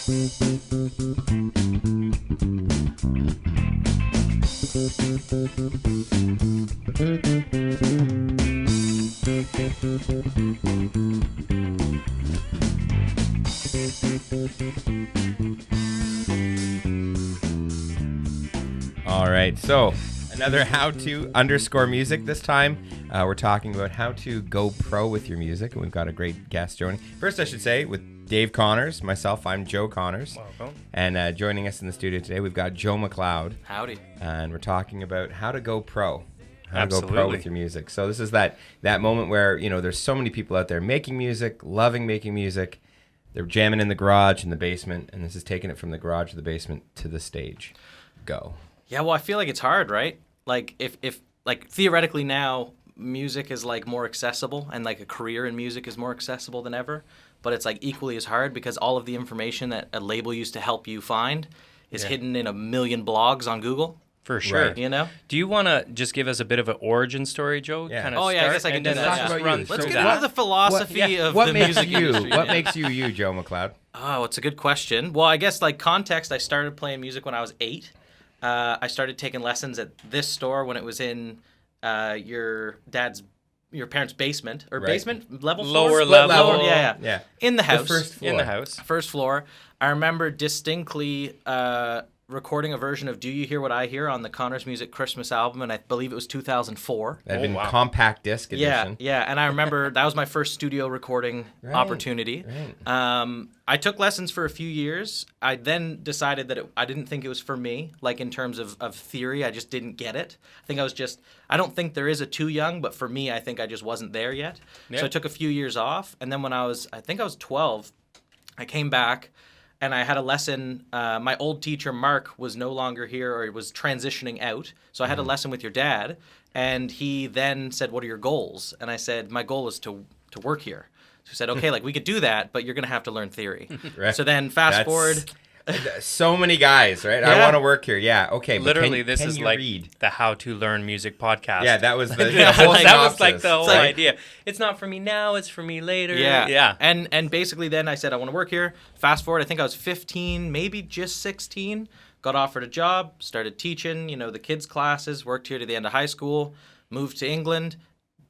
All right, so another how to underscore music. This time we're talking about how to go pro with your music, and we've got a great guest joining. First, I should say, with Dave Connors, myself, I'm Joe Connors. Welcome. And joining us in the studio today, we've got Joe McLeod. Howdy. And we're talking about how to go pro. How Absolutely. to go pro with your music. So this is that moment where, there's so many people out there making music, loving making music. They're jamming in the garage, in the basement, and this is taking it from the garage to the basement to the stage. Go. Yeah, well, I feel like it's hard, right? Like if like theoretically now music is like more accessible and like a career in music is more accessible than ever, but it's like equally as hard because all of the information that a label used to help you find is hidden in a million blogs on Google. For sure. Right. Do you want to just give us a bit of an origin story, Joe? Yeah. Kind of I guess I can do that. Talk Yeah. about Run you. through Let's get that. into the philosophy of what the makes music you? industry. What yeah. makes you, Joe McLeod? Oh, it's a good question. Well, I guess like context, I started playing music when I was 8. I started taking lessons at this store when it was in your parents' basement or Right. basement level, Lower floor? level. Lower, yeah. In the house. The first floor. In the house. First floor. I remember distinctly recording a version of "Do You Hear What I Hear" on the Connors Music Christmas album, and I believe it was 2004. That had been wow. compact disc edition. Yeah, and I remember that was my first studio recording opportunity. Right. I took lessons for a few years. I then decided that I didn't think it was for me, like in terms of theory. I just didn't get it. I don't think there is a too young, but for me, I think I just wasn't there yet. Yeah. So I took a few years off, and then when I think I was 12, I came back. And I had a lesson. My old teacher, Mark, was no longer here or was transitioning out. So I had a lesson with your dad. And he then said, "What are your goals?" And I said, "My goal is to work here." So he said, "Okay, like we could do that, but you're going to have to learn theory." Right. So then fast forward. So many guys, right? I Yeah. want to work here. Yeah, okay. But Literally, can, this can is you like read? the How to Learn Music podcast. Yeah, that was the Yeah, whole that was like synopsis. the whole Right? idea. It's not for me now, it's for me later. Yeah. Yeah. And basically then I said, I want to work here. Fast forward, I think I was 15, maybe just 16. Got offered a job, started teaching, the kids' classes, worked here to the end of high school, moved to England,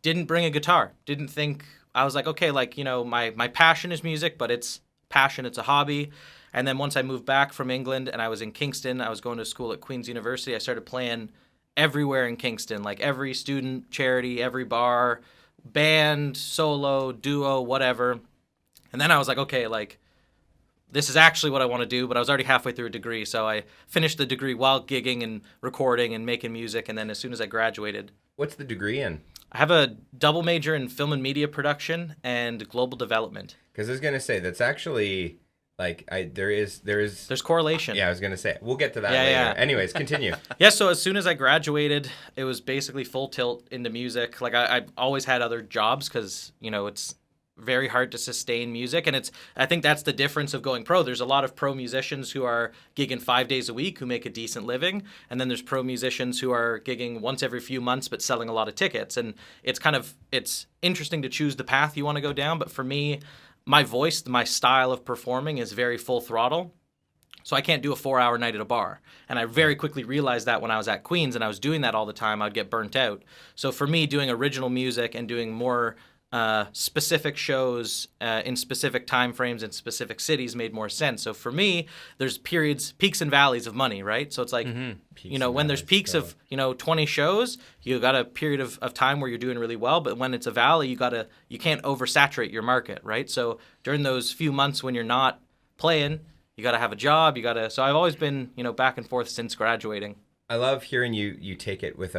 didn't bring a guitar. Didn't think, I was like, okay, like, my passion is music, but it's a hobby. And then once I moved back from England and I was in Kingston, I was going to school at Queen's University, I started playing everywhere in Kingston, like every student charity, every bar, band, solo, duo, whatever. And then I was like, okay, like this is actually what I want to do, but I was already halfway through a degree. So I finished the degree while gigging and recording and making music. And then as soon as I graduated, What's the degree in? I have a double major in film and media production and global development. Because I was gonna say that's actually There's correlation. Yeah, I was gonna say we'll get to that Yeah, later. yeah. Anyways, continue. Yeah, so as soon as I graduated, it was basically full tilt into music. Like I've always had other jobs because, it's very hard to sustain music. And I think that's the difference of going pro. There's a lot of pro musicians who are gigging 5 days a week who make a decent living. And then there's pro musicians who are gigging once every few months but selling a lot of tickets. And it's interesting to choose the path you want to go down. But for me, my voice, my style of performing is very full throttle. So I can't do a 4-hour night at a bar. And I very quickly realized that when I was at Queen's and I was doing that all the time, I'd get burnt out. So for me, doing original music and doing more specific shows in specific time frames in specific cities made more sense. So for me, there's peaks and valleys of money, right? So it's like, when there's peaks of, 20 shows, you got a period of time where you're doing really well. But when it's a valley, you can't oversaturate your market, right? So during those few months when you're not playing, you got to have a job. So I've always been, back and forth since graduating. I love hearing you take it with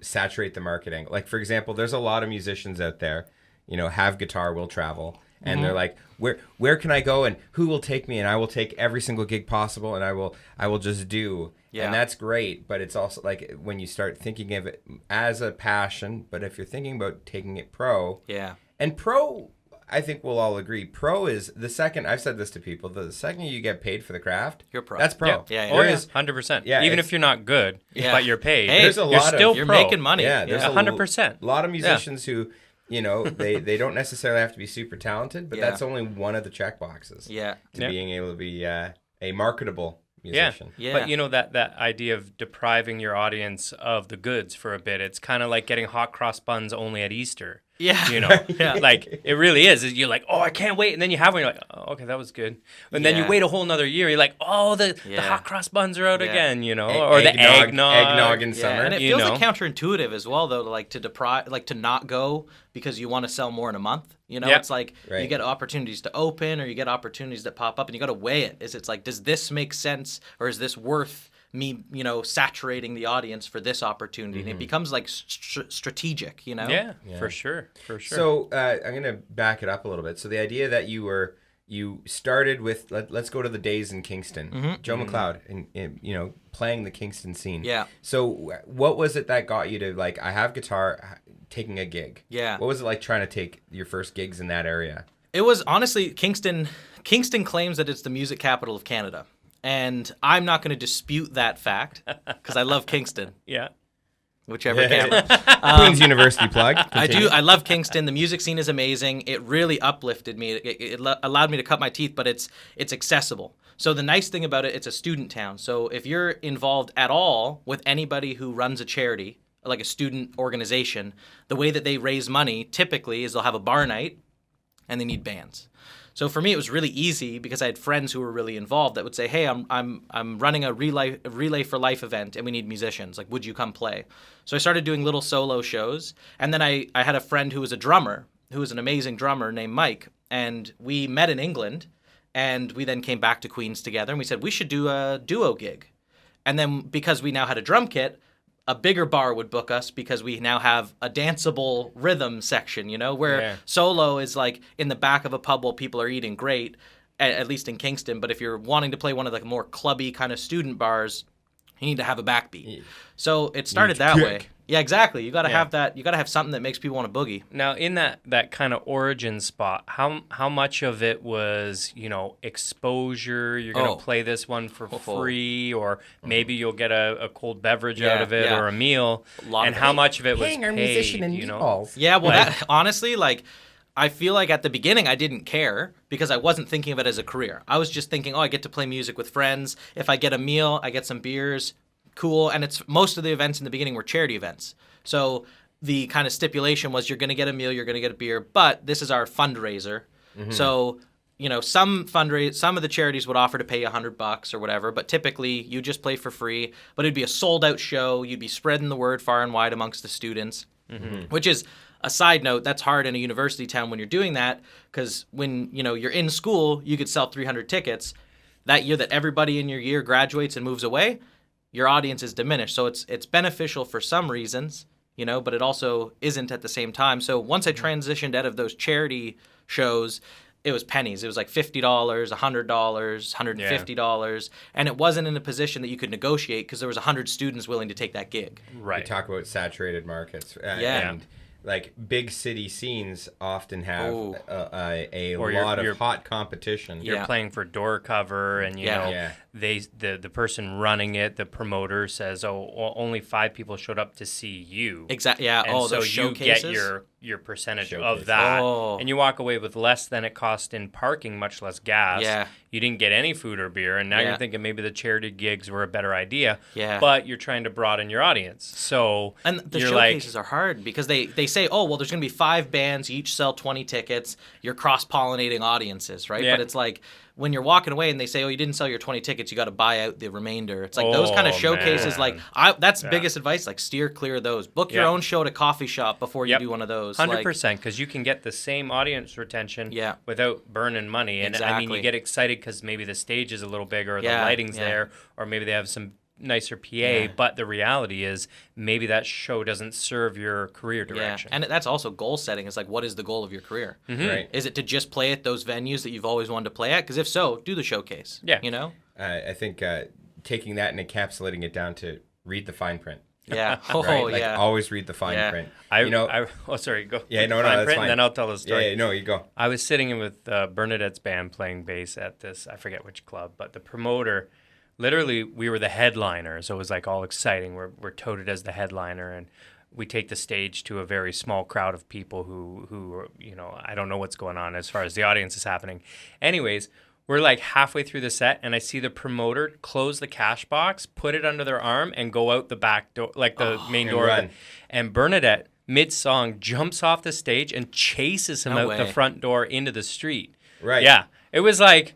saturate the marketing. Like, for example, there's a lot of musicians out there, have guitar, will travel. And they're like, where can I go and who will take me? And I will take every single gig possible and I will just do. Yeah. And that's great. But it's also like when you start thinking of it as a passion, but if you're thinking about taking it pro. Yeah. And pro, I think we'll all agree, pro is the second, I've said this to people, the second you get paid for the craft, you're pro. That's pro. Yeah. Oh, yeah. 100%. Yeah, Even if you're not good, but you're paid. Hey, there's a lot you're of, making money. Yeah, there's 100%. a lot of musicians who You know, they don't necessarily have to be super talented, but Yeah. that's only one of the check boxes Yeah. to being able to be a marketable musician. Yeah. But you know that idea of depriving your audience of the goods for a bit, it's kind of like getting hot cross buns only at Easter. Yeah. You know, Yeah. like it really is. You're like, oh, I can't wait, and then you have one. You're like, oh, okay, that was good. And then you Yeah. wait a whole nother year. You're like, oh, the Yeah. hot cross buns are out Yeah. again. You know, or the Eggnog in Yeah, summer. and it you feels know. like counterintuitive as well, though, to not go because you want to sell more in a month. You know, Yeah. it's like you Right. get opportunities to open, or you get opportunities that pop up, and you got to weigh it. It's like, does this make sense, or is this worth me, saturating the audience for this opportunity? And it becomes like strategic. You know. Yeah, for sure. So I'm going to back it up a little bit. So the idea that you started with, let's go to the days in Kingston. Joe McLeod, and playing the Kingston scene. Yeah. So what was it that got you to, like, I have guitar, taking a gig? Yeah. What was it like trying to take your first gigs in that area? It was honestly Kingston. Kingston claims that it's the music capital of Canada, and I'm not going to dispute that fact because I love Kingston. Yeah. Whichever camera. Queen's University plug. I do. Continue. I love Kingston. The music scene is amazing. It really uplifted me. It allowed me to cut my teeth, but it's accessible. So the nice thing about it, it's a student town. So if you're involved at all with anybody who runs a charity, like a student organization, the way that they raise money typically is they'll have a bar night, and they need bands. So for me, it was really easy because I had friends who were really involved that would say, "Hey, I'm running a relay for life event, and we need musicians. Like, would you come play?" So I started doing little solo shows, and then I had a friend who was a drummer, who was an amazing drummer named Mike, and we met in England, and we then came back to Queens together, and we said we should do a duo gig, and then because we now had a drum kit, a bigger bar would book us because we now have a danceable rhythm section, where solo is like in the back of a pub while people are eating, great, at least in Kingston. But if you're wanting to play one of the more clubby kind of student bars, you need to have a backbeat. So it started that way. Yeah, exactly. You got to have that. You got to have something that makes people want to boogie. Now, in that kind of origin spot, how much of it was, exposure? You're going to play this one for free, or maybe you'll get a cold beverage out of it, or a meal. And how much of it was Paying our paid, musician in meatballs. Yeah, well, that honestly, I feel like at the beginning I didn't care because I wasn't thinking of it as a career. I was just thinking, I get to play music with friends. If I get a meal, I get some beers. Cool. And it's most of the events in the beginning were charity events. So the kind of stipulation was you're going to get a meal, you're going to get a beer, but this is our fundraiser. Mm-hmm. So, some of the charities would offer to pay you $100 or whatever, but typically you just play for free, but it'd be a sold out show. You'd be spreading the word far and wide amongst the students, which is a side note. That's hard in a university town when you're doing that, because when, you're in school, you could sell 300 tickets. That year that everybody in your year graduates and moves away, your audience is diminished. So it's beneficial for some reasons, but it also isn't at the same time. So once I transitioned out of those charity shows, it was pennies. It was like $50, $100, $150. And it wasn't in a position that you could negotiate because there was 100 students willing to take that gig. Right. We talk about saturated markets. Yeah. And like big city scenes often have a Or lot you're of hot competition. You're playing for door cover, and the person running it, the promoter says, only 5 people showed up to see you. Exactly. Yeah. And so those showcases. you get your percentage Showcase. of that, Oh. and you walk away with less than it cost in parking, much less gas. Yeah. You didn't get any food or beer, and now Yeah. you're thinking maybe the charity gigs were a better idea. Yeah. But you're trying to broaden your audience, so And the you're showcases are hard because they say, there's going to be 5 bands, you each sell 20 tickets. You're cross-pollinating audiences, right? Yeah. But it's like when you're walking away and they say, you didn't sell your 20 tickets, you got to buy out the remainder. It's like those kind of showcases, man. that's biggest advice, steer clear of those. Book your own show at a coffee shop before you do one of those. 100%, because you can get the same audience retention without burning money. And I mean, you get excited because maybe the stage is a little bigger, or the lighting's there, or maybe they have some nicer PA, but the reality is maybe that show doesn't serve your career direction. And that's also goal setting. It's like, what is the goal of your career? Mm-hmm. Right. Is it to just play at those venues that you've always wanted to play at? Because if so, do the showcase. Yeah. I think taking that and encapsulating it down to read the fine print. Yeah. Right? Always read the fine print. Sorry, go. Yeah, no, that's fine. And then I'll tell the story. Yeah, no, you go. I was sitting in with Bernadette's band playing bass at this, I forget which club, but the promoter, literally, we were the headliner, so it was like all exciting. We're touted as the headliner, and we take the stage to a very small crowd of people who you know, I don't know what's going on as far as the audience is happening. Anyways, we're like halfway through the set, and I see the promoter close the cash box, put it under their arm, and go out the back door, like the main door. Run. And Bernadette, mid-song, jumps off the stage and chases him out the front door into the street. Right. Yeah. It was like,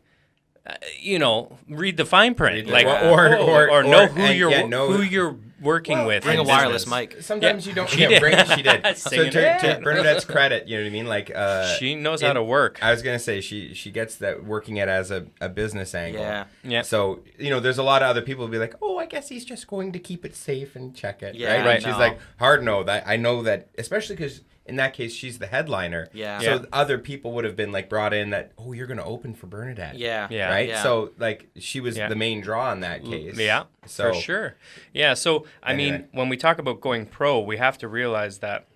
you know, read the fine print, like, or know who you're working with. Bring a wireless mic. Sometimes you don't. She did. So to Bernadette's credit, you know what I mean? Like, she knows how to work. I was gonna say she gets that working it as a business angle. Yeah. So you know, there's a lot of other people who be like, oh, I guess he's just going to keep it safe and check it. Yeah, right. And she's like, hard no. That I know that, especially because in that case, she's the headliner. Yeah. So other people would have been like brought in that, oh, you're going to open for Bernadette. Yeah. Right? Yeah. So like she was the main draw in that case. Yeah, so, for sure. Yeah. So, I mean, when we talk about going pro, we have to realize that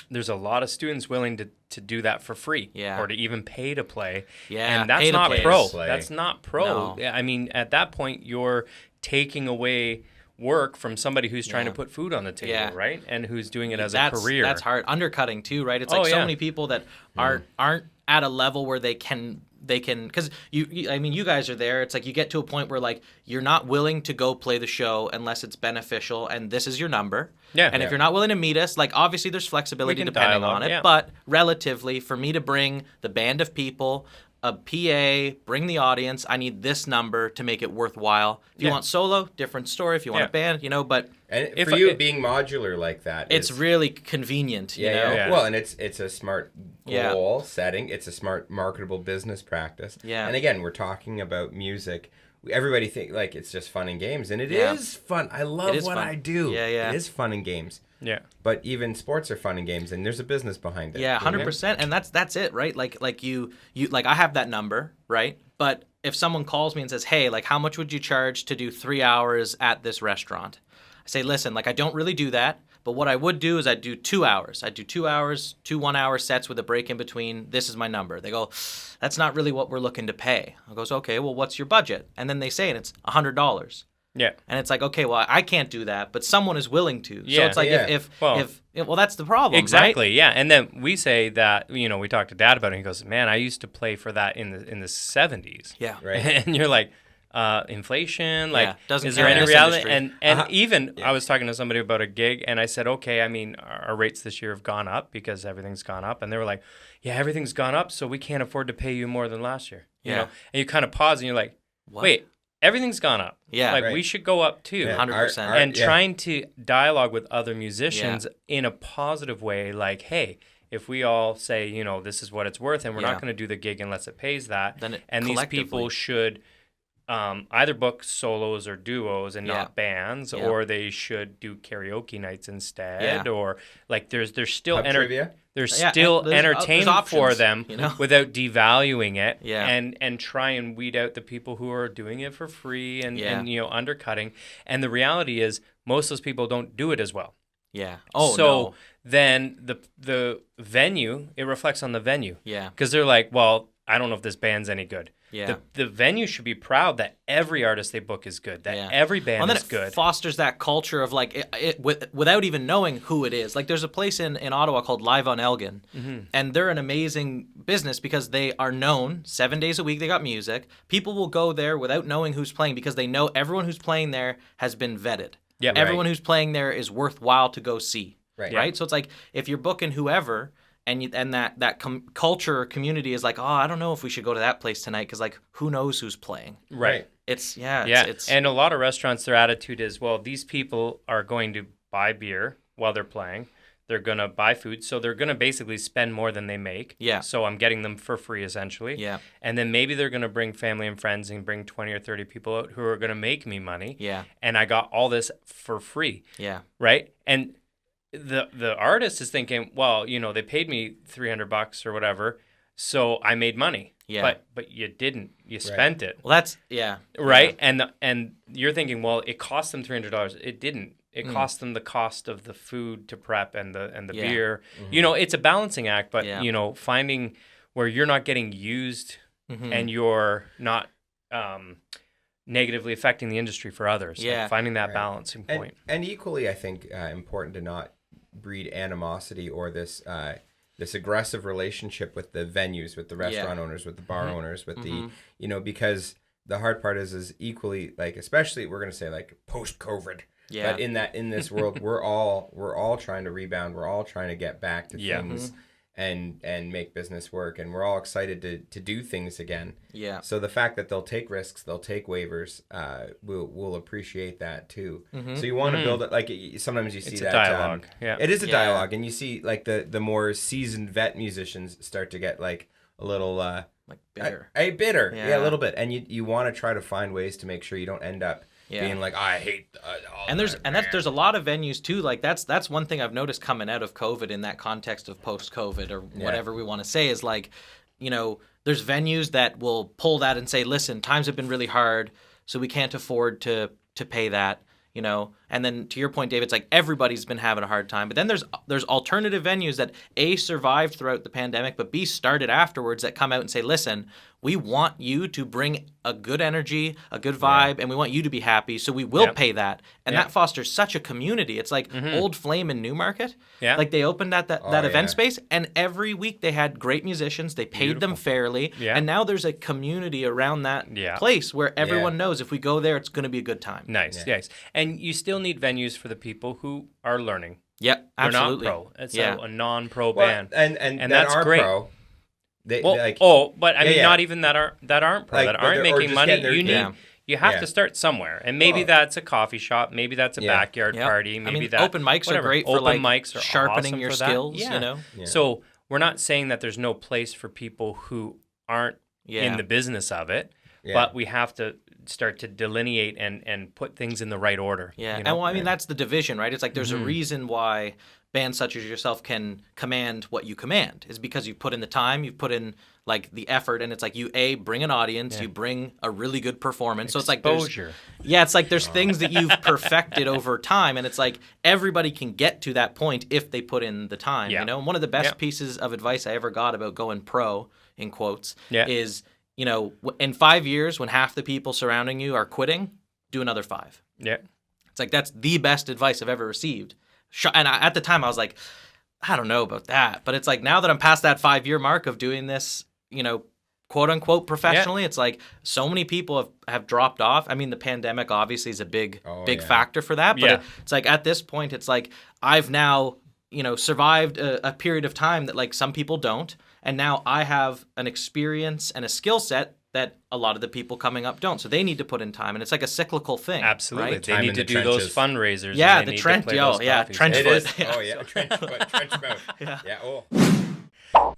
there's a lot of students willing to do that for free or to even pay to play. Yeah. And that's not pro. That's not pro. No. I mean, at that point, you're taking away work from somebody who's trying to put food on the table, right? And who's doing it as a career. That's hard. Undercutting too, right? It's like so many people that aren't at a level where they can because you guys are there. It's like you get to a point where like you're not willing to go play the show unless it's beneficial, and this is your number. Yeah. And if you're not willing to meet us, like obviously there's flexibility depending on it, but relatively for me to bring the band of people, a PA, bring the audience, I need this number to make it worthwhile. If you want solo, different story. If you want a band, you know, but... And for you, being modular like that... It's really convenient, you know? Yeah. Well, and it's a smart goal setting. It's a smart marketable business practice. Yeah. And again, we're talking about music. Everybody think like it's just fun and games, and it is fun. I love what I do. Yeah. It is fun and games. Yeah. But even sports are fun and games, and there's a business behind it. Yeah, 100%. And that's it, right? Like you like I have that number, right? But if someone calls me and says, "Hey, like how much would you charge to do 3 hours at this restaurant?" I say, "Listen, like I don't really do that, but what I would do is I'd do 2 hours. I'd do 2 hours, 2 1-hour sets with a break in between. This is my number." They go, "That's not really what we're looking to pay." I goes, "Okay, well, what's your budget?" And then they say, and it's $100. Yeah. And it's like, okay, well, I can't do that, but someone is willing to. So it's like if that's the problem. Exactly. Right? Yeah. And then we say that, you know, we talked to Dad about it, and he goes, "Man, I used to play for that in the 70s." Yeah. Right. And you're like, inflation, like, doesn't is there any reality? And even Yeah. I was talking to somebody about a gig, and I said, okay, I mean, our rates this year have gone up because everything's gone up. And they were like, yeah, everything's gone up, so we can't afford to pay you more than last year. You know? And you kind of pause and you're like, wait, everything's gone up. Yeah. Like, we should go up too. 100%. And trying to dialogue with other musicians in a positive way, like, hey, if we all say, you know, this is what it's worth, and we're not going to do the gig unless it pays that, and these people should either book solos or duos and not bands, or they should do karaoke nights instead, or like there's still trivia. There's still entertainment for them, you know? without devaluing it, Yeah. and try and weed out the people who are doing it for free and you know, undercutting. And the reality is most of those people don't do it as well. Yeah. Then the venue, it reflects on the venue. Yeah. Because they're like, well, I don't know if this band's any good. Yeah. The venue should be proud that every artist they book is good, that every band is good. It fosters that culture of like without even knowing who it is. Like there's a place in Ottawa called Live on Elgin, and they're an amazing business because they are known 7 days a week. They got music. People will go there without knowing who's playing because they know everyone who's playing there has been vetted. Yeah, everyone who's playing there is worthwhile to go see. Right. So it's like if you're booking whoever. And that culture or community is like, oh, I don't know if we should go to that place tonight because like who knows who's playing. Right. It's and a lot of restaurants, their attitude is, well, these people are going to buy beer while they're playing. They're going to buy food, so they're going to basically spend more than they make. Yeah. So I'm getting them for free essentially. Yeah. And then maybe they're going to bring family and friends and bring 20 or 30 people out who are going to make me money. Yeah. And I got all this for free. Yeah. Right? And the artist is thinking, well, you know, they paid me $300 or whatever, so I made money. Yeah. But you didn't. You spent it. Well, that's right. Yeah. And you're thinking, well, it cost them $300. It didn't. It cost them the cost of the food to prep and the beer. Mm-hmm. You know, it's a balancing act, but you know, finding where you're not getting used and you're not negatively affecting the industry for others. Yeah. Like finding that balancing point. And equally, I think important to not breed animosity or this aggressive relationship with the venues, with the restaurant owners, with the bar owners, with the, because the hard part is equally, like, especially we're going to say like post-COVID. Yeah. But in this world, we're all trying to rebound. We're all trying to get back to things and make business work. And we're all excited to do things again. Yeah. So the fact that they'll take risks, they'll take waivers, we'll appreciate that too. So you want to build it, like, sometimes you see it's that. It's a dialogue. It is a dialogue. And you see, like, the more seasoned vet musicians start to get, like, a little... like bitter. Bitter. Yeah, a little bit. And you want to try to find ways to make sure you don't end up being like, I hate all and there's a lot of venues too. Like that's one thing I've noticed coming out of COVID in that context of post-COVID or whatever we want to say is like, there's venues that will pull that and say, listen, times have been really hard, so we can't afford to pay that. And then to your point, Dave, it's like everybody's been having a hard time. But then there's alternative venues that A, survived throughout the pandemic, but B, started afterwards that come out and say, listen, we want you to bring a good energy, a good vibe, and we want you to be happy, so we will pay that. And that fosters such a community. It's like Old Flame in Newmarket. Yeah. Like they opened that event space, and every week they had great musicians. They paid them fairly. Yeah. And now there's a community around that place where everyone knows if we go there, it's going to be a good time. Nice. And you still need venues for the people who are learning. Yeah, absolutely. They're not pro. It's a non-pro band. And that's great. Pro. Not even that aren't pro, that aren't making money. You have to start somewhere, and maybe that's a coffee shop, maybe that's a backyard party, maybe that open mics are great for like mics are sharpening awesome your skills. So we're not saying that there's no place for people who aren't in the business of it, but we have to start to delineate and put things in the right order. Yeah, and that's the division, right? It's like there's a reason why bands such as yourself can command what you command is because you've put in the time, you've put in like the effort, and it's like you bring an audience, you bring a really good performance. So it's like there's things that you've perfected over time, and it's like everybody can get to that point if they put in the time. And one of the best pieces of advice I ever got about going pro, in quotes, is in 5 years when half the people surrounding you are quitting, do another 5. Yeah, it's like that's the best advice I've ever received. And at the time I was like, I don't know about that, but it's like now that I'm past that 5-year mark of doing this, quote unquote professionally, it's like so many people have dropped off. I mean, the pandemic obviously is a big factor for that, but it's like at this point, it's like I've now, survived a period of time that like some people don't. And now I have an experience and a skill set that a lot of the people coming up don't. So they need to put in time. And it's like a cyclical thing. Absolutely. Right? They need to do those fundraisers. Yeah, the trench. Trench foot. Trench foot, trench mouth.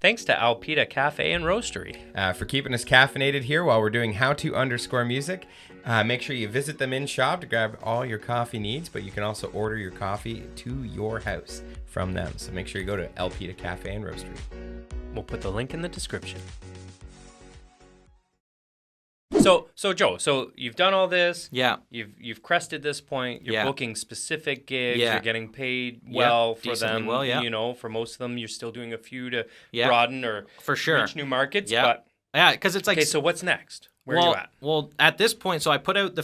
Thanks to Alpita Cafe and Roastery for keeping us caffeinated here while we're doing how-to_music. Make sure you visit them in shop to grab all your coffee needs, but you can also order your coffee to your house from them. So make sure you go to Alpita Cafe and Roastery. We'll put the link in the description. So Joe, you've done all this. Yeah. You've crested this point. You're booking specific gigs. Yeah. You're getting paid well for them. Well, yeah. For most of them, you're still doing a few to broaden or for sure reach new markets. Yeah. But because it's like okay. So what's next? Where are you at? Well, at this point, I put out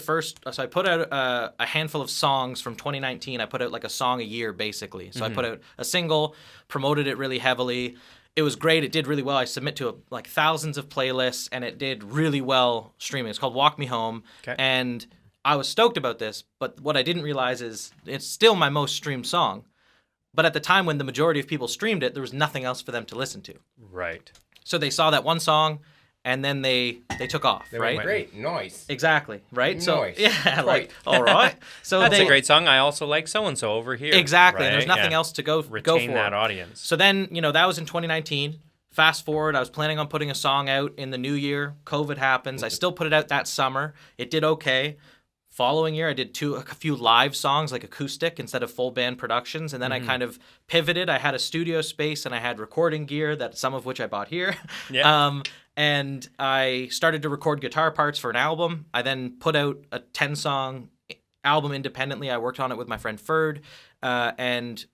a handful of songs from 2019. I put out like a song a year basically. So I put out a single, promoted it really heavily. It was great. It did really well. I submit to like thousands of playlists, and it did really well streaming. It's called Walk Me Home, and I was stoked about this. But what I didn't realize is it's still my most streamed song. But at the time when the majority of people streamed it, there was nothing else for them to listen to. Right. So they saw that one song, and then they took off. They right. Went, great. Nice. Exactly. Right. Nice. So yeah, like all right. So that's a great song. I also like so and so over here. Exactly. Right? And there's nothing else to go for. That audience. So then that was in 2019. Fast forward, I was planning on putting a song out in the new year. COVID happens. I still put it out that summer. It did okay. Following year, I did a few live songs, like acoustic instead of full band productions. And then I kind of pivoted. I had a studio space and I had recording gear, some of which I bought here. Yeah. And I started to record guitar parts for an album. I then put out a 10-song album independently. I worked on it with my friend Ferd, and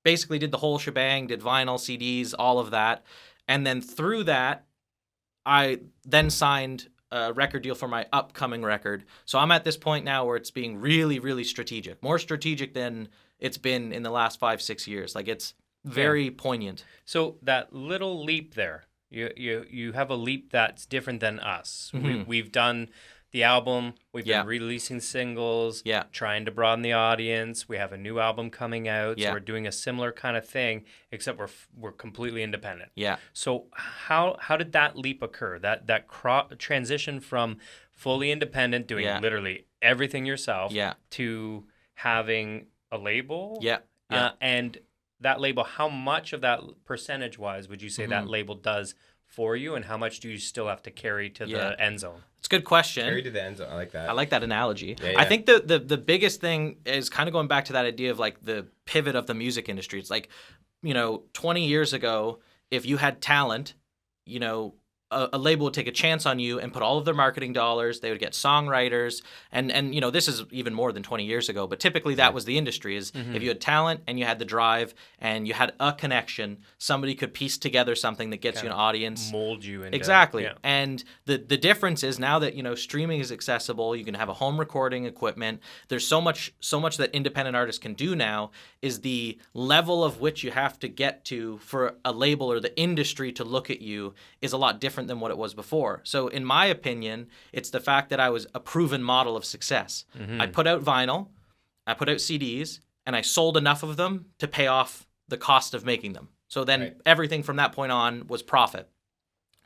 basically did the whole shebang, did vinyl, CDs, all of that. And then through that, I then signed a record deal for my upcoming record. So I'm at this point now where it's being really, really strategic, more strategic than it's been in the last 5-6 years. Like it's very poignant. So that little leap there, you have a leap that's different than us. We've done the album, we've been releasing singles, trying to broaden the audience. We have a new album coming out, so we're doing a similar kind of thing, except we're completely independent. Yeah. So how did that leap occur? That transition from fully independent, doing literally everything yourself, to having a label? And that label, how much of that percentage-wise would you say that label does for you, and how much do you still have to carry to the end zone? It's a good question. Carry to the end zone. I like that. I like that analogy. I think the biggest thing is kind of going back to that idea of like the pivot of the music industry. It's like, 20 years ago, if you had talent, a label would take a chance on you and put all of their marketing dollars. They would get songwriters, and this is even more than 20 years ago. But typically that was the industry. Is if you had talent and you had the drive and you had a connection, somebody could piece together something that gets you an audience, mold you into exactly. And the difference is now that streaming is accessible, you can have a home recording equipment. There's so much that independent artists can do now. Is the level of which you have to get to for a label or the industry to look at you is a lot different than what it was before. So in my opinion, it's the fact that I was a proven model of success. I put out vinyl, I put out CDs, and I sold enough of them to pay off the cost of making them. So then everything from that point on was profit.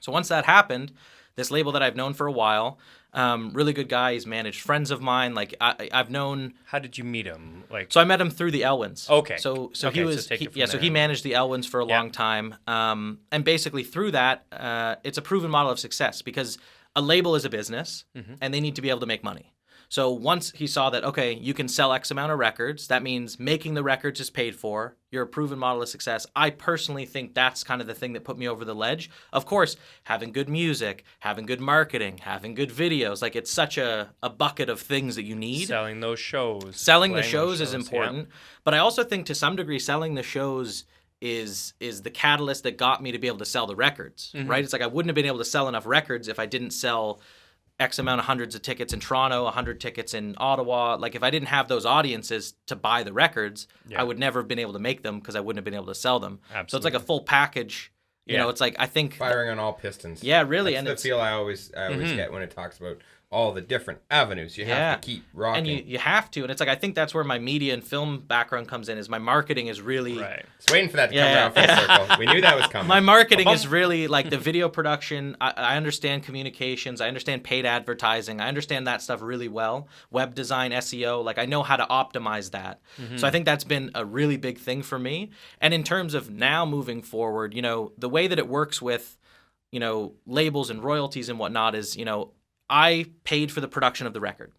So once that happened, this label that I've known for a while, really good guy, he's managed friends of mine. Like I've known. How did you meet him? So I met him through the Elwins. Okay. So he managed the Elwins for a long time. And basically through that, it's a proven model of success because a label is a business and they need to be able to make money. So once he saw that, okay, you can sell X amount of records, that means making the records is paid for. You're a proven model of success. I personally think that's kind of the thing that put me over the ledge. Of course, having good music, having good marketing, having good videos, like it's such a bucket of things that you need. Selling those shows. Selling the shows is important. But I also think to some degree selling the shows is the catalyst that got me to be able to sell the records, right? It's like I wouldn't have been able to sell enough records if I didn't sell X amount of hundreds of tickets in Toronto, 100 tickets in Ottawa. Like if I didn't have those audiences to buy the records, I would never have been able to make them because I wouldn't have been able to sell them. Absolutely. So it's like a full package. You know, it's like I think firing on all pistons. Yeah, really. That's the feel I always get when it talks about all the different avenues you have to keep rocking. And you have to. And it's like I think that's where my media and film background comes in, is my marketing is really... Right. Just waiting for that to come around full circle. We knew that was coming. My marketing is really like the video production. I understand communications. I understand paid advertising. I understand that stuff really well. Web design, SEO. Like I know how to optimize that. So I think that's been a really big thing for me. And in terms of now moving forward, the way that it works with, labels and royalties and whatnot is, I paid for the production of the record.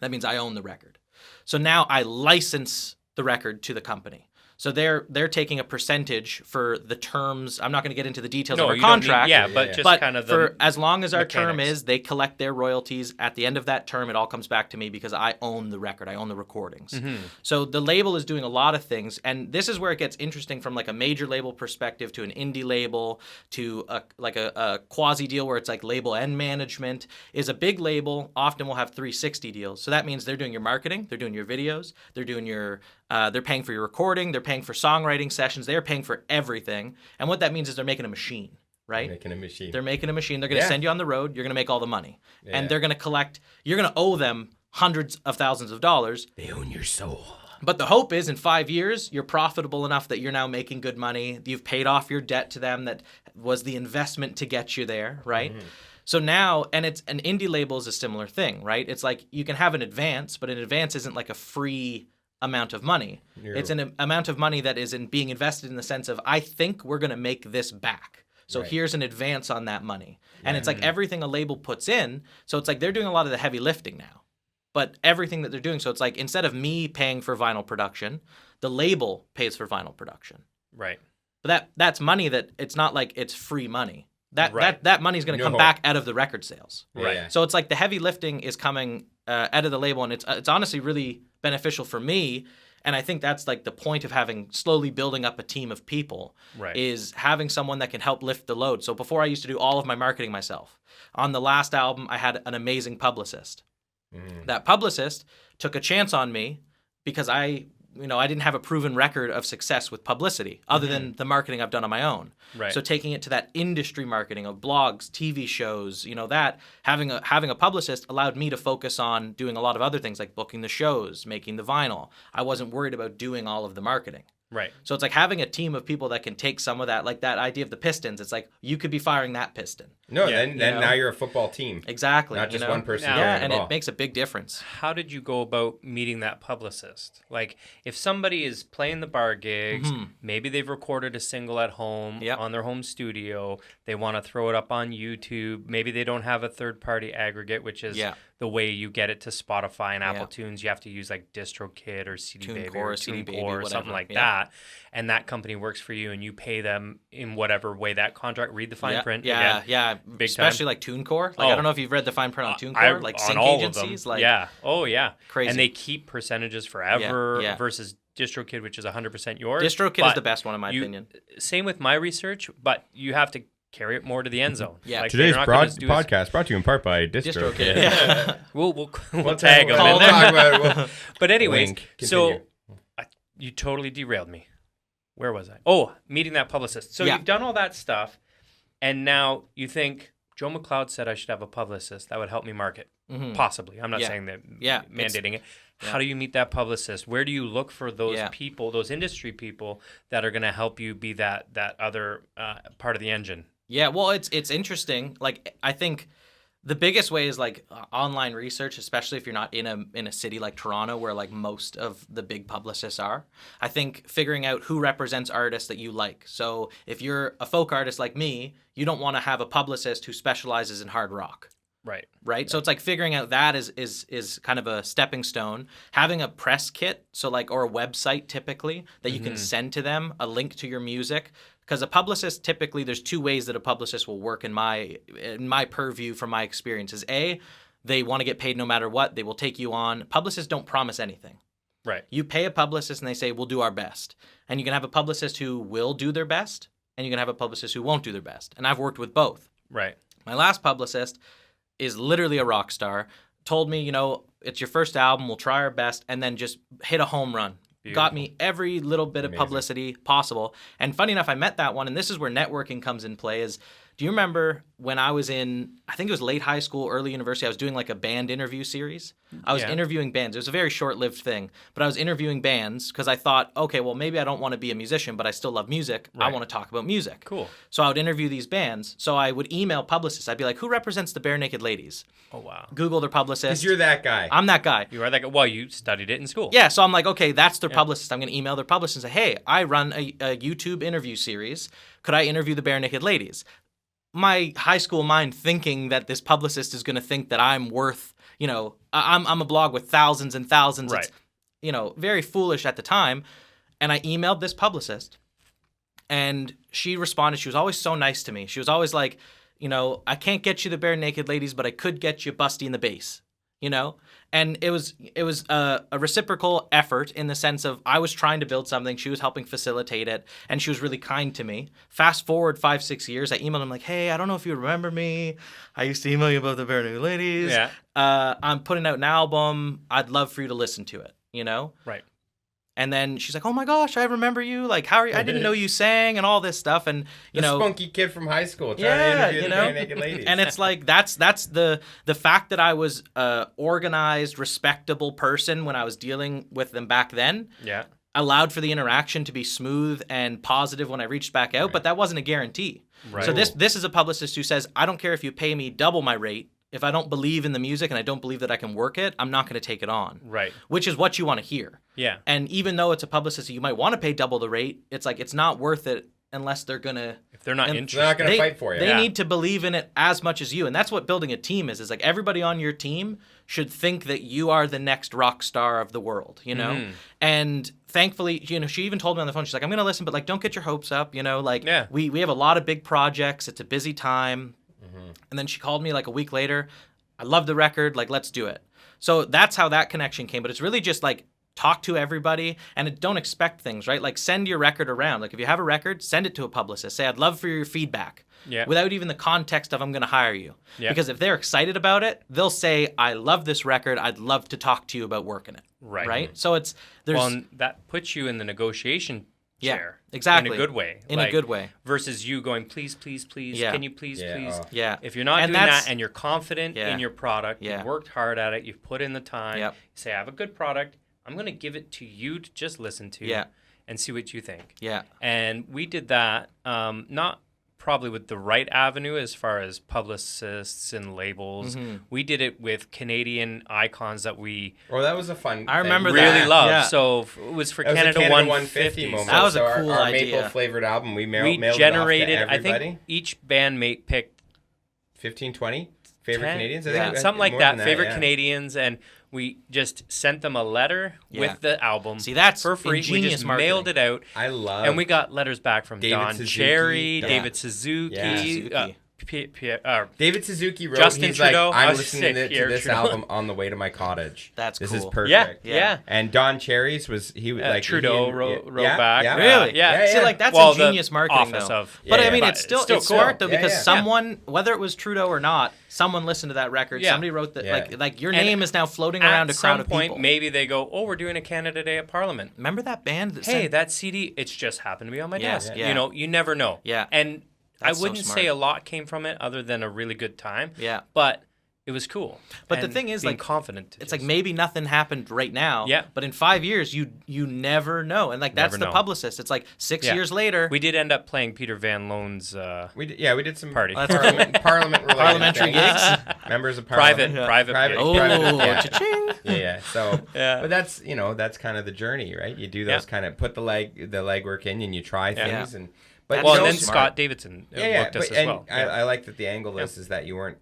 That means I own the record. So now I license the record to the company. So they're taking a percentage for the terms. I'm not going to get into the details of our contract. But kind of for as long as our term is, they collect their royalties. At the end of that term, it all comes back to me because I own the record. I own the recordings. So the label is doing a lot of things, and this is where it gets interesting from like a major label perspective to an indie label to a quasi deal where it's like label and management. Is a big label often will have 360 deals. So that means they're doing your marketing, they're doing your videos, they're doing your they're paying for your recording, they're paying for songwriting sessions, they're paying for everything. And what that means is they're making a machine, right? They're making a machine. They're making a machine. They're going to send you on the road. You're going to make all the money. And they're going to collect, you're going to owe them hundreds of thousands of dollars. They own your soul. But the hope is in 5 years, you're profitable enough that you're now making good money. You've paid off your debt to them that was the investment to get you there, right? So now, and it's an indie label is a similar thing, right? It's like you can have an advance, but an advance isn't like a free amount of money. It's an amount of money that is being invested in the sense of, I think we're going to make this back. So here's an advance on that money. And it's like everything a label puts in. So it's like they're doing a lot of the heavy lifting now. But everything that they're doing, so it's like instead of me paying for vinyl production, the label pays for vinyl production. Right. But that's money that it's not like it's free money. That money's going to come back out of the record sales. Right. So it's like the heavy lifting is coming out of the label, and it's honestly really beneficial for me. And I think that's like the point of having slowly building up a team of people, is having someone that can help lift the load. So before I used to do all of my marketing myself. On the last album, I had an amazing publicist. That publicist took a chance on me because I didn't have a proven record of success with publicity other than the marketing I've done on my own. So taking it to that industry marketing of blogs, TV shows, that having a publicist allowed me to focus on doing a lot of other things like booking the shows, making the vinyl. I wasn't worried about doing all of the marketing. So it's like having a team of people that can take some of that, like that idea of the Pistons. It's like you could be firing that piston. No, then now you're a football team. Exactly. Not just one person. And it makes a big difference. How did you go about meeting that publicist? Like, if somebody is playing the bar gigs, maybe they've recorded a single at home on their home studio, they want to throw it up on YouTube. Maybe they don't have a third-party aggregate, which is the way you get it to Spotify and Apple Tunes. You have to use like DistroKid or CD Baby or TuneCore or something like that. And that company works for you, and you pay them in whatever way that contract. Read the fine print. Big especially time. Like TuneCore. Like I don't know if you've read the fine print on TuneCore. Like sync agencies. Like crazy. And they keep percentages forever versus DistroKid, which is 100% yours. DistroKid is the best one in my opinion. Same with my research, but you have to carry it more to the end zone. Like today's podcast brought to you in part by DistroKid. We'll tag them in there. But anyways, so you totally derailed me. Where was I? Oh, meeting that publicist. So you've done all that stuff, and now you think, Joe McLeod said I should have a publicist that would help me market. Possibly. I'm not saying that mandating it. How do you meet that publicist? Where do you look for those people, those industry people that are going to help you be that other part of the engine? Yeah, well, it's interesting. Like, I think the biggest way is like online research, especially if you're not in a city like Toronto where like most of the big publicists are. I think figuring out who represents artists that you like. So if you're a folk artist like me, you don't want to have a publicist who specializes in hard rock. Right. So it's like figuring out that is kind of a stepping stone. Having a press kit, so like, or a website typically that you can send to them, a link to your music. Because a publicist, typically, there's two ways that a publicist will work in my purview from my experiences. A, they want to get paid no matter what. They will take you on. Publicists don't promise anything. You pay a publicist and they say, we'll do our best. And you can have a publicist who will do their best, and you can have a publicist who won't do their best. And I've worked with both. My last publicist is literally a rock star. Told me, it's your first album, we'll try our best, and then just hit a home run. Beautiful. Got me every little bit of publicity possible. And funny enough, I met that one, and this is where networking comes in play. Do you remember when I was in, I think it was late high school, early university, I was doing like a band interview series. I was interviewing bands. It was a very short-lived thing, but I was interviewing bands because I thought, okay, well, maybe I don't want to be a musician, but I still love music. I want to talk about music. Cool. So I would interview these bands. So I would email publicists. I'd be like, who represents the Bare Naked Ladies? Oh, wow. Google their publicist. Because you're that guy. I'm that guy. You are that guy. Well, you studied it in school. Yeah, so I'm like, okay, that's their publicist. I'm going to email their publicist and say, hey, I run a YouTube interview series. Could I interview the Bare Naked Ladies? My high school mind thinking that this publicist is going to think that I'm worth, I'm a blog with thousands and thousands. It's, very foolish at the time. And I emailed this publicist and she responded. She was always so nice to me. She was always like, I can't get you the Bare Naked Ladies, but I could get you Busty in the Bass, And it was a reciprocal effort in the sense of I was trying to build something. She was helping facilitate it, and she was really kind to me. Fast forward 5-6 years, I emailed him like, hey, I don't know if you remember me. I used to email you about the Bare Naked Ladies. Yeah. I'm putting out an album. I'd love for you to listen to it, Right. And then she's like, oh my gosh, I remember you. Like, how are you? I didn't know you sang and all this stuff. And, the spunky kid from high school trying to interview the Bare Naked Ladies. And it's like, that's the fact that I was a organized, respectable person when I was dealing with them back then. Yeah. Allowed for the interaction to be smooth and positive when I reached back out, but that wasn't a guarantee. Right. So this is a publicist who says, I don't care if you pay me double my rate. If I don't believe in the music and I don't believe that I can work it, I'm not going to take it on. Right. Which is what you want to hear. Yeah. And even though it's a publicist you might want to pay double the rate, it's like it's not worth it unless they're going to... If they're not interested. They're not going to fight for you. They need to believe in it as much as you. And that's what building a team is like everybody on your team should think that you are the next rock star of the world, And thankfully, she even told me on the phone, she's like, I'm going to listen, but like, don't get your hopes up, we have a lot of big projects. It's a busy time. And then she called me like a week later. I love the record. Like, let's do it. So that's how that connection came. But it's really just like talk to everybody, and don't expect things, right? Like, send your record around. Like, if you have a record, send it to a publicist. Say, I'd love for your feedback. Yeah. Without even the context of I'm going to hire you. Yeah. Because if they're excited about it, they'll say, I love this record. I'd love to talk to you about working it. Right. Right? So there's... Well, and that puts you in the negotiation chair. Exactly. In a good way. In a good way. Versus you going, please, please, please, can you please, please? Yeah. If you're not doing that and you're confident in your product, you've worked hard at it, you've put in the time, you say, I have a good product, I'm going to give it to you to just listen to and see what you think. Yeah. And we did that, not probably with the right avenue as far as publicists and labels. We did it with Canadian icons that we that was a fun I remember thing. really loved. Yeah. So it was for Canada Canada 150 moment. That was so a cool our idea. maple flavored album, we mailed generated, it off to everybody. I think each bandmate picked 15, 20 favorite 10, Canadians? Something like that, favorite Canadians. Canadians, and we just sent them a letter with the album. See, that's for free. ingenious We just marketing. mailed it out. I love. And we got letters back from David Don Suzuki, Cherry, yeah. David Suzuki, David Suzuki wrote, Justin he's Trudeau. like, I I'm was listening sick to here, this Trudeau. album on the way to my cottage. That's this cool. is perfect. Yeah. And Don Cherry's like Trudeau wrote back. Yeah. Really? Yeah. See, like, that's ingenious marketing, though. But I mean, it's still cool. smart, though, Yeah, because yeah. someone, whether it was Trudeau or not, someone listened to that record. Yeah. Somebody wrote that. Yeah. Like your name is now floating around a crowd of people. At some point, maybe they go, oh, we're doing a Canada Day at Parliament. Remember that band that Hey, sent... that CD, it's just happened to be on my desk. Yeah. You know, you never know. Yeah. And That's I so wouldn't smart. say a lot came from it other than a really good time. Yeah. But it was cool. But the And thing is, being like, confident. It's like maybe nothing happened right now. Yeah. But in 5 years, you never know. And like that's Never the know. publicist. It's like 6 years later. We did end up playing Peter Van Loan's We did some party. parliamentary Parliamentary gigs. Members of private. Parliament. Oh, yeah. cha-ching. Yeah. So, Yeah. but that's kind of the journey, right? You do those kind of put the legwork in, and you try things, and but well, you know, and then smart. Scott Davidson booked us as well. I like that the angle is that you weren't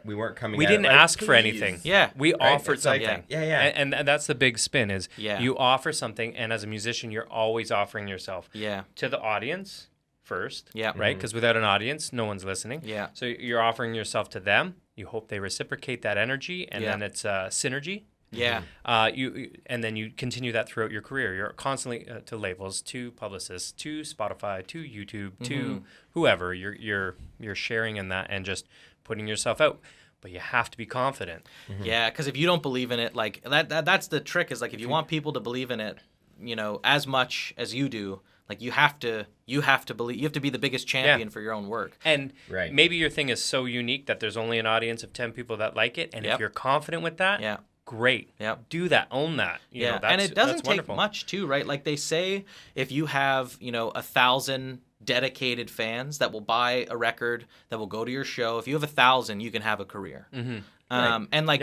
we weren't coming. We out didn't like, ask for "Please." anything. Yeah. We offered It's like, something. And that's the big spin is you offer something, and as a musician, you're always offering yourself to the audience first, right? Because without an audience, no one's listening. Yeah. So you're offering yourself to them. You hope they reciprocate that energy, and then it's synergy. Yeah. And then you continue that throughout your career. You're constantly to labels, to publicists, to Spotify, to YouTube, to whoever. You're sharing in that and just putting yourself out. But you have to be confident. Yeah, because if you don't believe in it, like that's the trick. Is like if you want people to believe in it, you know, as much as you do, like you have to believe. You have to be the biggest champion for your own work. And maybe your thing is so unique that there's only an audience of 10 people that like it. And if you're confident with that, great. Do that. Own that. You know, and it doesn't take wonderful. much too, right? Like they say, if you have 1,000 dedicated fans that will buy a record, that will go to your show, if you have 1,000, you can have a career. And like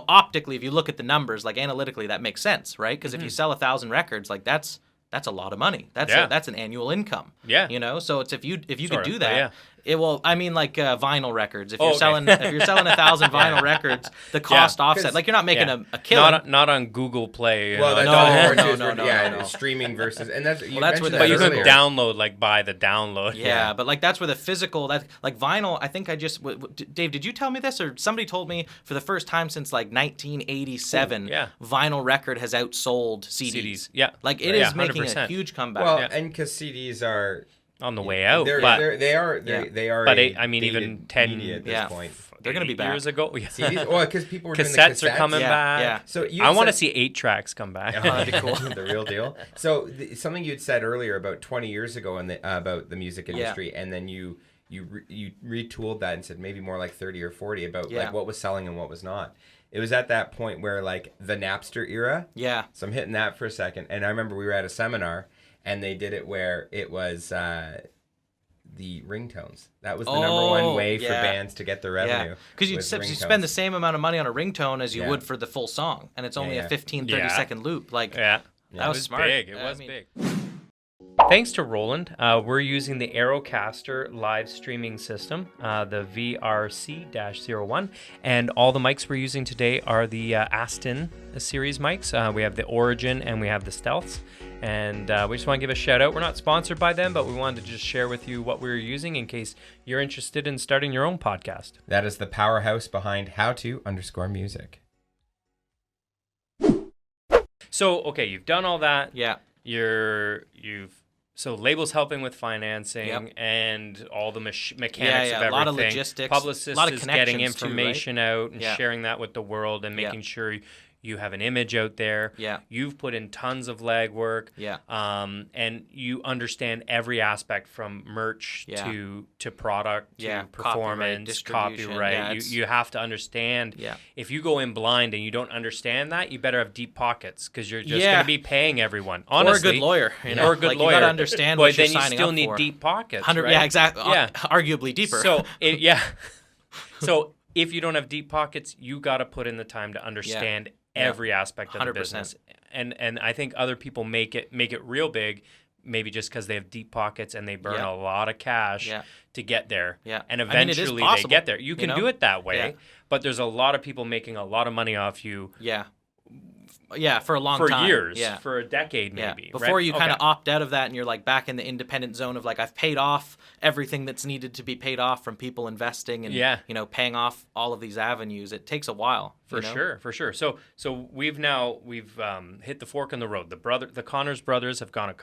optically, if you look at the numbers, like analytically, that makes sense, right? Because if you sell 1,000 records, like that's a lot of money. That's an annual income. Yeah. So it's if you Sort could of, do but that. It will. I mean, like vinyl records. If you're selling 1,000 vinyl records, the cost offset. Like you're not making a killing. Not on Google Play. Well, no. streaming versus, and that's that's where But you earlier. can download buy the download. Yeah, but like that's where the physical like vinyl. I think I just Dave, did you tell me this or somebody told me for the first time since like 1987? Vinyl record has outsold CDs. Yeah, like it is making 100%. a huge comeback. Well, and because CDs are on the way out, they are. But even dated 10 media at this point. They're going to be back. Years ago. CDs, well, because people were doing the cassettes are coming back. Yeah. So I want to see 8 tracks come back. Oh, that'd be cool. The real deal. So something you'd said earlier about 20 years ago about the music industry, and then you retooled that and said maybe more like 30 or 40 about like what was selling and what was not. It was at that point where like the Napster era. Yeah. So I'm hitting that for a second, and I remember we were at a seminar, and they did it where it was the ringtones. That was the number one way for bands to get their revenue. Because you spend the same amount of money on a ringtone as you would for the full song, and it's only a 15, 30-second loop. Like, that was smart. Big. It was big. Thanks to Roland, we're using the Aerocaster live streaming system, the VRC-01, and all the mics we're using today are the Aston series mics. We have the Origin and we have the Stealths, and we just want to give a shout out. We're not sponsored by them, but we wanted to just share with you what we're using in case you're interested in starting your own podcast. That is the powerhouse behind how-to_music. So, okay, you've done all that. Yeah. So labels helping with financing and all the mechanics of everything. A lot of logistics. Publicists a lot of is getting connections information too, right? out and sharing that with the world and making sure you have an image out there. Yeah. You've put in tons of legwork. Yeah. And you understand every aspect from merch to product to performance, copyright. Yeah, you have to understand. Yeah. If you go in blind and you don't understand that, you better have deep pockets because you're just going to be paying everyone. Honestly, or a good lawyer. Or a good lawyer. You got to understand what you're signing up for. But then you still need deep pockets, right? Yeah, exactly. Yeah. Arguably deeper. So, So if you don't have deep pockets, you got to put in the time to understand every aspect of the business. And I think other people make it real big, maybe just because they have deep pockets and they burn a lot of cash to get there. Yeah. And eventually they get there. You can do it that way, but there's a lot of people making a lot of money off you. Yeah. Yeah, for a long time. For years, for a decade maybe. Before you kind of opt out of that and you're like back in the independent zone of like, I've paid off everything that's needed to be paid off from people investing and paying off all of these avenues. It takes a while. For sure. So we've hit the fork in the road. The Connors brothers have gone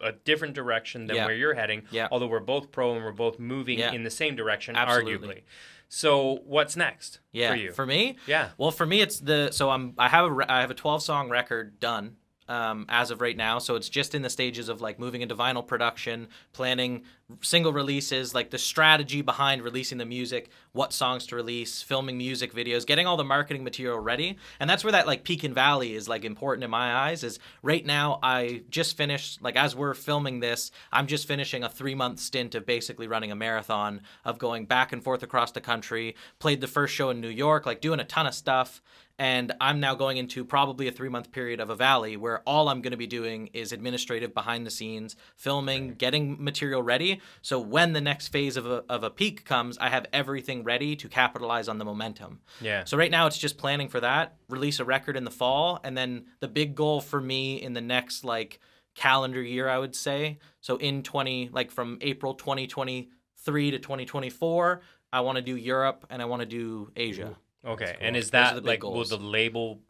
a different direction than where you're heading. Yeah. Although we're both pro and we're both moving in the same direction, arguably. So what's next for you? For me? Yeah. Well, for me, it's I have a 12-song record done as of right now. So it's just in the stages of like moving into vinyl production, planning single releases, like the strategy behind releasing the music, what songs to release, filming music videos, getting all the marketing material ready. And that's where that like peak and valley is like important in my eyes. Is right now I just finished, like as we're filming this, I'm just finishing a 3-month stint of basically running a marathon of going back and forth across the country, played the first show in New York, like doing a ton of stuff. And I'm now going into probably a 3-month period of a valley where all I'm going to be doing is administrative behind the scenes, filming, getting material ready. So when the next phase of a peak comes, I have everything ready to capitalize on the momentum. Yeah. So right now it's just planning for that, release a record in the fall. And then the big goal for me in the next like calendar year, I would say. So from April 2023 to 2024, I want to do Europe and I want to do Asia. Okay, and is that like will the label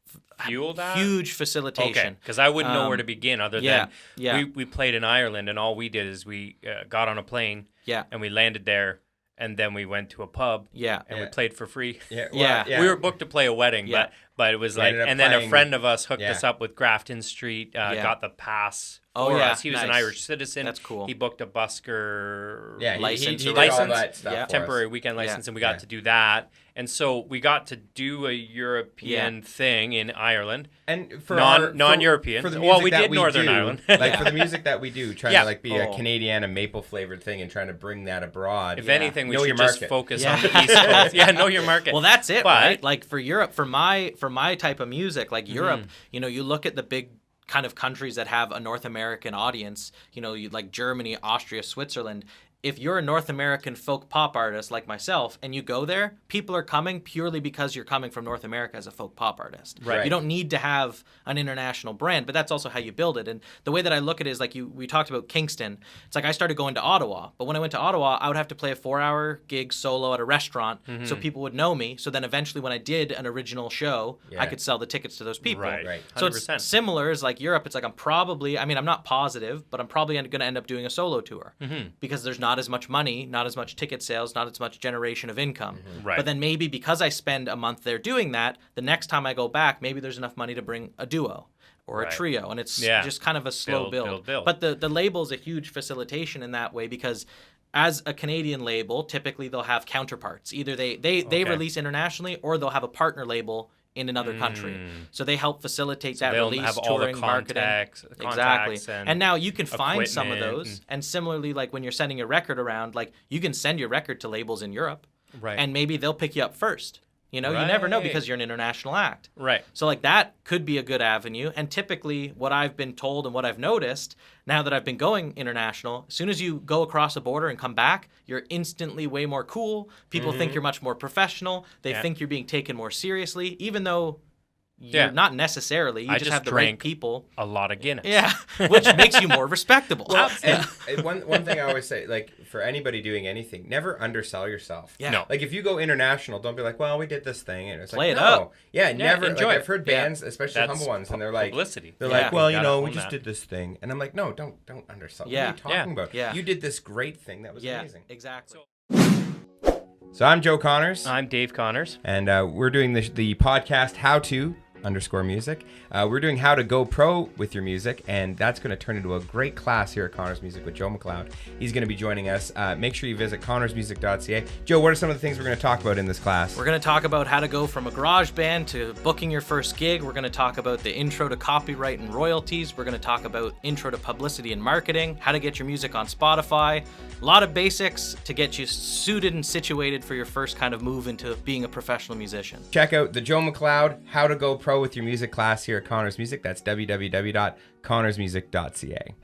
fuel that? Huge facilitation. Okay, because I wouldn't know where to begin other than we played in Ireland and all we did is we got on a plane and we landed there and then we went to a pub and we played for free. We were booked to play a wedding, but it was like, and then a friend of us hooked us up with Grafton Street, got the pass. Us. He was an Irish citizen. That's cool. He booked a busker license, he temporary weekend license, and we got to do that. And so we got to do a European thing in Ireland, and for non-European. We did Northern Ireland. Like for the music that we do, trying to like be a Canadian and maple flavored thing, and trying to bring that abroad. If anything, we should just focus on the East Coast. Know your market. Well, that's it, right? Like for Europe, for my type of music, like Europe, you look at the big kind of countries that have a North American audience, like Germany, Austria, Switzerland. If you're a North American folk pop artist like myself and you go there, people are coming purely because you're coming from North America as a folk pop artist. Right. You don't need to have an international brand, but that's also how you build it. And the way that I look at it is like we talked about Kingston. It's like I started going to Ottawa, but when I went to Ottawa, I would have to play a 4-hour gig solo at a restaurant so people would know me. So then eventually when I did an original show, I could sell the tickets to those people. Right. So it's similar as like Europe. It's like I'm not positive, but I'm probably going to end up doing a solo tour because there's not as much money, not as much ticket sales, not as much generation of income. Right. But then maybe because I spend a month there doing that, the next time I go back, maybe there's enough money to bring a duo or a trio. And it's just kind of a slow build. But the label's a huge facilitation in that way because as a Canadian label, typically they'll have counterparts. Either they release internationally or they'll have a partner label in another country. So they help facilitate that release, have touring, all the marketing. Exactly. And now you can find some of those. And similarly, like when you're sending your record around, like you can send your record to labels in Europe. Right. And maybe they'll pick you up first. You never know because you're an international act. Right. So like that could be a good avenue. And typically what I've been told and what I've noticed now that I've been going international, as soon as you go across a border and come back, you're instantly way more cool. People think you're much more professional. They think you're being taken more seriously, even though you're not necessarily. You just have the right people. A lot of Guinness. Yeah, which makes you more respectable. Well, and one thing I always say, like, for anybody doing anything, never undersell yourself. Yeah. No. Like, if you go international, don't be like, well, we did this thing. And it's Play like, it no. up. Yeah, never. Enjoy like, it. I've heard bands, especially That's humble ones, and they're like, publicity. They're like, well, we own just that. did this thing. And I'm like, no, don't undersell. Yeah. What are you talking about? Yeah. You did this great thing. That was amazing. Exactly. So I'm Joe Connors. I'm Dave Connors. And we're doing the podcast How To _music. We're doing how to go pro with your music, and that's going to turn into a great class here at Connors Music with Joe McLeod. He's going to be joining us. Make sure you visit connorsmusic.ca. Joe, what are some of the things we're going to talk about in this class? We're going to talk about how to go from a garage band to booking your first gig. We're going to talk about the intro to copyright and royalties. We're going to talk about intro to publicity and marketing, how to get your music on Spotify. A lot of basics to get you suited and situated for your first kind of move into being a professional musician. Check out the Joe McLeod How to Go Pro with Your Music class here at Connors Music. That's www.connorsmusic.ca.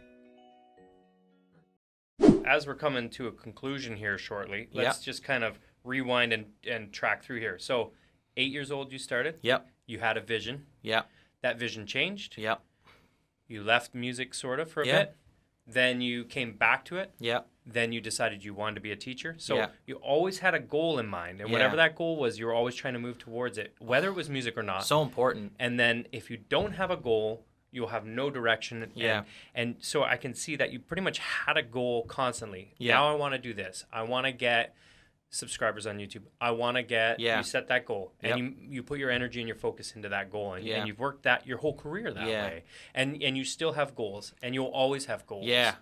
As we're coming to a conclusion here shortly, let's just kind of rewind and track through here. So, 8 years old you started. Yep. You had a vision. Yep. That vision changed. Yep. You left music sort of for a bit. Then you came back to it. Yep. Then you decided you wanted to be a teacher. So you always had a goal in mind. And whatever that goal was, you were always trying to move towards it, whether it was music or not. So important. And then if you don't have a goal, you'll have no direction. And so I can see that you pretty much had a goal constantly. Yeah. Now I want to do this. I want to get subscribers on YouTube. I want to get, you set that goal. And you put your energy and your focus into that goal. And, and you've worked that your whole career that way. And you still have goals. And you'll always have goals. Yeah.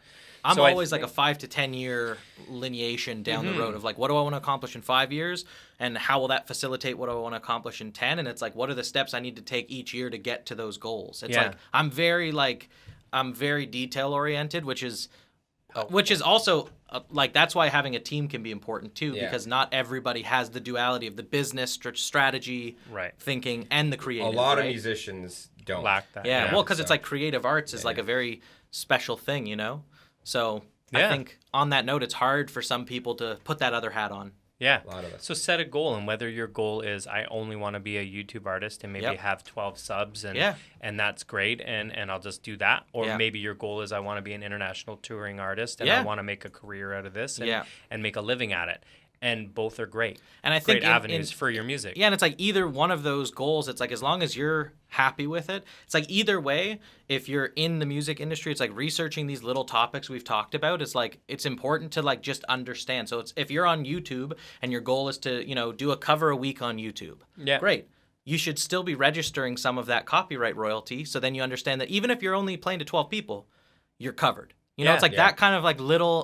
I'm always like a 5 to 10 year lineation down the road of like, what do I want to accomplish in 5 years? And how will that facilitate what I want to accomplish in 10? And it's like, what are the steps I need to take each year to get to those goals? It's like, I'm very detail oriented, which is also like, that's why having a team can be important too, because not everybody has the duality of the business strategy thinking and the creative. A lot of musicians don't lack that. Yeah. Well, because it's like creative arts is like a very special thing, you know? So I think on that note, it's hard for some people to put that other hat on. Yeah. A lot of us. So set a goal, and whether your goal is I only want to be a YouTube artist and maybe have 12 subs and that's great and I'll just do that. Or maybe your goal is I want to be an international touring artist and I want to make a career out of this and make a living at it. And both are great. And I think great avenues for your music. Yeah, and it's like either one of those goals, it's like as long as you're happy with it, it's like either way, if you're in the music industry, it's like researching these little topics we've talked about. It's like it's important to like just understand. So it's if you're on YouTube and your goal is to, do a cover a week on YouTube. Yeah. Great. You should still be registering some of that copyright royalty. So then you understand that even if you're only playing to 12 people, you're covered. It's like that kind of like little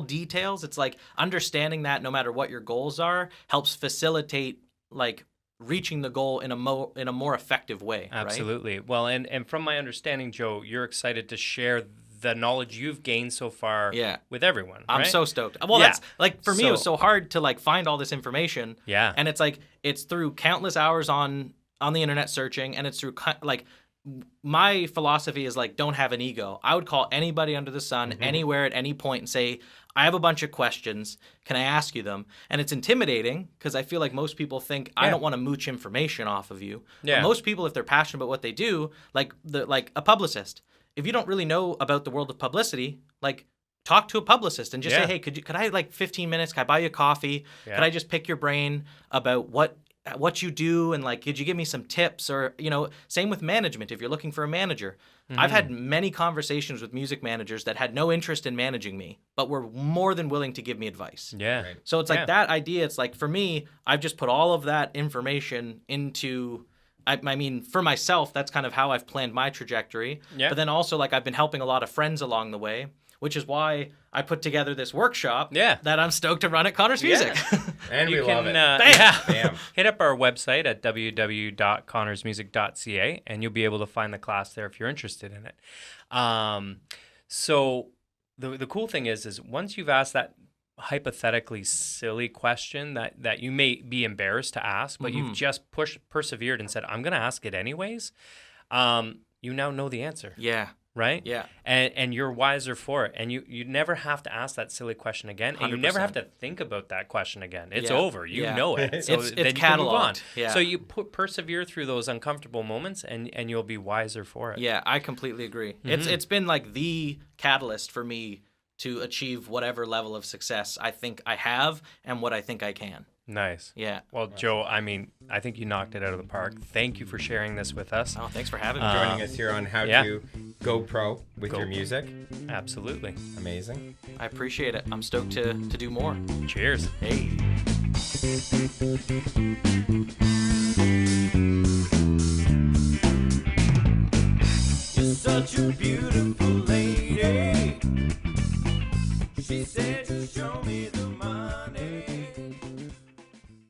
details. It's like understanding that no matter what your goals are helps facilitate like reaching the goal in a more effective way. Absolutely. Right? Well, and from my understanding, Joe, you're excited to share the knowledge you've gained so far with everyone. Right? I'm so stoked. Well, that's like for me, it was so hard to like find all this information. Yeah. And it's like it's through countless hours on the internet searching, and it's through like. My philosophy is like, don't have an ego. I would call anybody under the sun, anywhere at any point and say, I have a bunch of questions. Can I ask you them? And it's intimidating because I feel like most people think I don't want to mooch information off of you. Yeah. But most people, if they're passionate about what they do, like a publicist, if you don't really know about the world of publicity, like talk to a publicist and just say, hey, could I like 15 minutes? Can I buy you a coffee? Yeah. Could I just pick your brain about what you do and like could you give me some tips? Or same with management. If you're looking for a manager, I've had many conversations with music managers that had no interest in managing me but were more than willing to give me advice. So it's like that idea. It's like for me, I've just put all of that information into I mean for myself, that's kind of how I've planned my trajectory. But then also like I've been helping a lot of friends along the way, which is why I put together this workshop that I'm stoked to run at Connors Music. And we love it. Bam. Hit up our website at www.connorsmusic.ca and you'll be able to find the class there if you're interested in it. So the cool thing is once you've asked that hypothetically silly question that you may be embarrassed to ask, but you've just persevered and said, I'm going to ask it anyways, you now know the answer. Yeah. right? Yeah. And you're wiser for it. And you never have to ask that silly question again. And 100%. You never have to think about that question again. It's over. You know it. So it's then you cataloged. can move on. Yeah. So you persevere through those uncomfortable moments and you'll be wiser for it. Yeah, I completely agree. It's been like the catalyst for me to achieve whatever level of success I think I have and what I think I can. Nice. Yeah. Well, Joe, I mean, I think you knocked it out of the park. Thank you for sharing this with us. Oh, thanks for having me. Joining us here on how to go pro with your music. Absolutely. Amazing. I appreciate it. I'm stoked to do more. Cheers. Hey. You're such a beautiful lady. She said, show me the